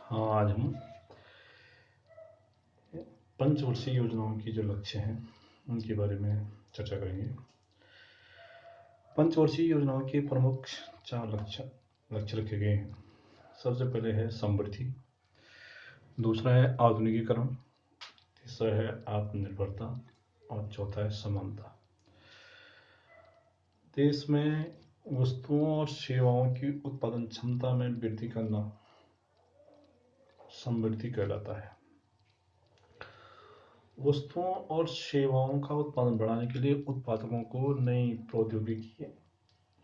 हाँ, आज हम पंचवर्षीय योजनाओं की जो लक्ष्य हैं उनके बारे में चर्चा करेंगे। पंचवर्षीय योजनाओं के प्रमुख 4 लक्ष्य रखे गए हैं। सबसे पहले है समृद्धि, दूसरा है आधुनिकीकरण, तीसरा है आत्मनिर्भरता और चौथा है समानता। देश में वस्तुओं और सेवाओं की उत्पादन क्षमता में वृद्धि करना समृद्धि कहलाता है। वस्तुओं और सेवाओं का उत्पादन बढ़ाने के लिए उत्पादकों को नई प्रौद्योगिकी,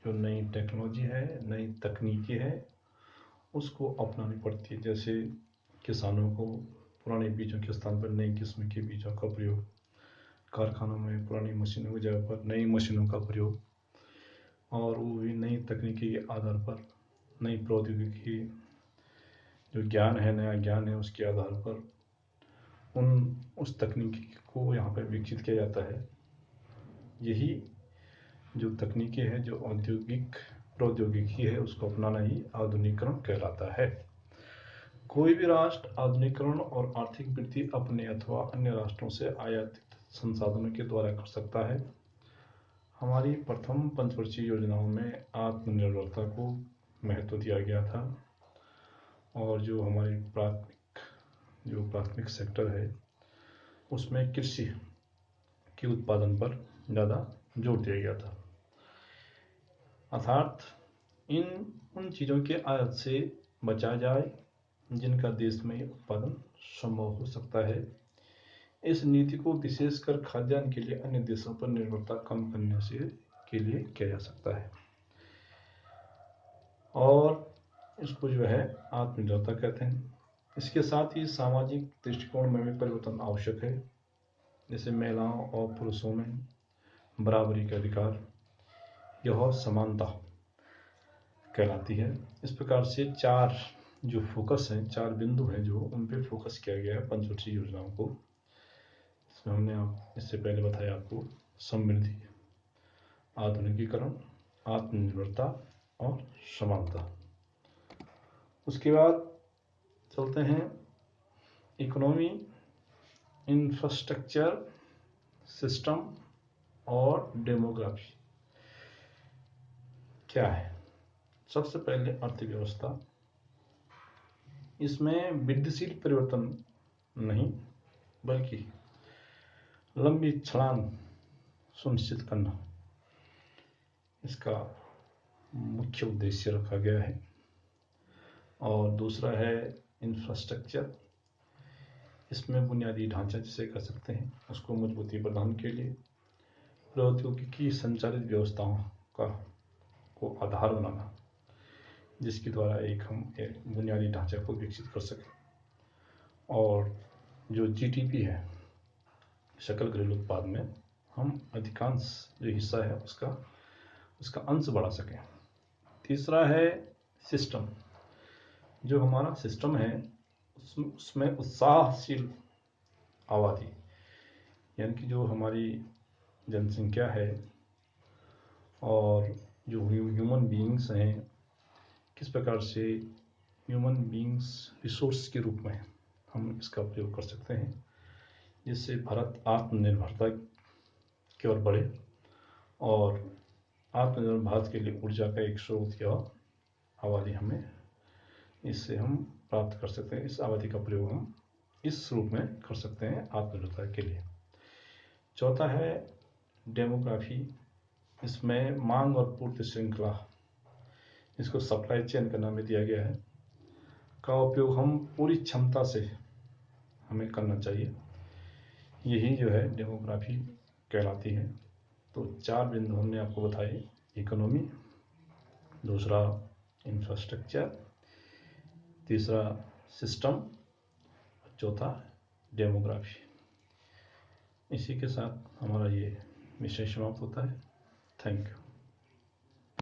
जो नई टेक्नोलॉजी है, नई तकनीकी है, उसको अपनानी पड़ती है। जैसे किसानों को पुराने बीजों के स्थान पर नई किस्म के बीजों का प्रयोग, कारखानों में पुरानी मशीनों की जगह पर नई मशीनों का प्रयोग, और वो भी नई तकनीकी के आधार पर, नई प्रौद्योगिकी जो ज्ञान है, नया ज्ञान है, उसके आधार पर उस तकनीकी को यहाँ पर विकसित किया जाता है। यही जो तकनीकी है, जो औद्योगिक प्रौद्योगिकी है, उसको अपनाना ही आधुनिकीकरण कहलाता है। कोई भी राष्ट्र आधुनिकीकरण और आर्थिक वृद्धि अपने अथवा अन्य राष्ट्रों से आयातित संसाधनों के द्वारा कर सकता है। हमारी प्रथम पंचवर्षीय योजनाओं में आत्मनिर्भरता को महत्व दिया गया था, और जो हमारी प्राथमिक सेक्टर है उसमें कृषि के उत्पादन पर ज़्यादा जोर दिया गया था। अर्थात उन चीज़ों के आयात से बचा जाए जिनका देश में उत्पादन संभव हो सकता है। इस नीति को विशेषकर खाद्यान्न के लिए अन्य देशों पर निर्भरता कम करने के लिए किया जा सकता है, और इसको जो है आत्मनिर्भरता कहते हैं। इसके साथ ही सामाजिक दृष्टिकोण में भी परिवर्तन आवश्यक है। जैसे महिलाओं और पुरुषों में बराबरी का अधिकार, यह समानता कहलाती है। इस प्रकार से 4 जो फोकस हैं, 4 बिंदु हैं, जो उन पे फोकस किया गया है पंचवर्षीय योजनाओं को। इसमें हमने इससे पहले बताया आपको समृद्धि, आधुनिकीकरण, आत्मनिर्भरता और समानता। उसके बाद चलते हैं इकोनॉमी, इंफ्रास्ट्रक्चर, सिस्टम और डेमोग्राफी क्या है। सबसे पहले अर्थव्यवस्था। इसमें वृद्धिशील परिवर्तन नहीं, बल्कि लंबी छलांग सुनिश्चित करना इसका मुख्य उद्देश्य रखा गया है। और दूसरा है इंफ्रास्ट्रक्चर। इसमें बुनियादी ढांचा जिसे कह सकते हैं, उसको मजबूती प्रदान के लिए प्रौद्योगिकी संचालित व्यवस्थाओं को आधार बनाना, जिसके द्वारा हम एक बुनियादी ढांचा को विकसित कर सकें, और जो जीडीपी है, सकल घरेलू उत्पाद में हम अधिकांश जो हिस्सा है उसका अंश बढ़ा सकें। तीसरा है सिस्टम। जो हमारा सिस्टम है उसमें उत्साहशील आबादी, यानी कि जो हमारी जनसंख्या है और जो ह्यूमन बीइंग्स हैं, किस प्रकार से ह्यूमन बीइंग्स रिसोर्स के रूप में हम इसका प्रयोग कर सकते हैं, जिससे भारत आत्मनिर्भरता की ओर बढ़े, और आत्मनिर्भर भारत के लिए ऊर्जा का एक स्रोत या आबादी हमें इससे हम प्राप्त कर सकते हैं। इस आबादी का प्रयोग हम इस रूप में कर सकते हैं आत्मनिर्भरता के लिए। चौथा है डेमोग्राफी। इसमें मांग और पूर्ति श्रृंखला, इसको सप्लाई चेन का नाम दिया गया है, का उपयोग हम पूरी क्षमता से हमें करना चाहिए। यही जो है डेमोग्राफी कहलाती है। तो 4 बिंदु हमने आपको बताए, इकोनॉमी, दूसरा इंफ्रास्ट्रक्चर, तीसरा सिस्टम, चौथा डेमोग्राफी। इसी के साथ हमारा ये विषय समाप्त होता है। Thank you.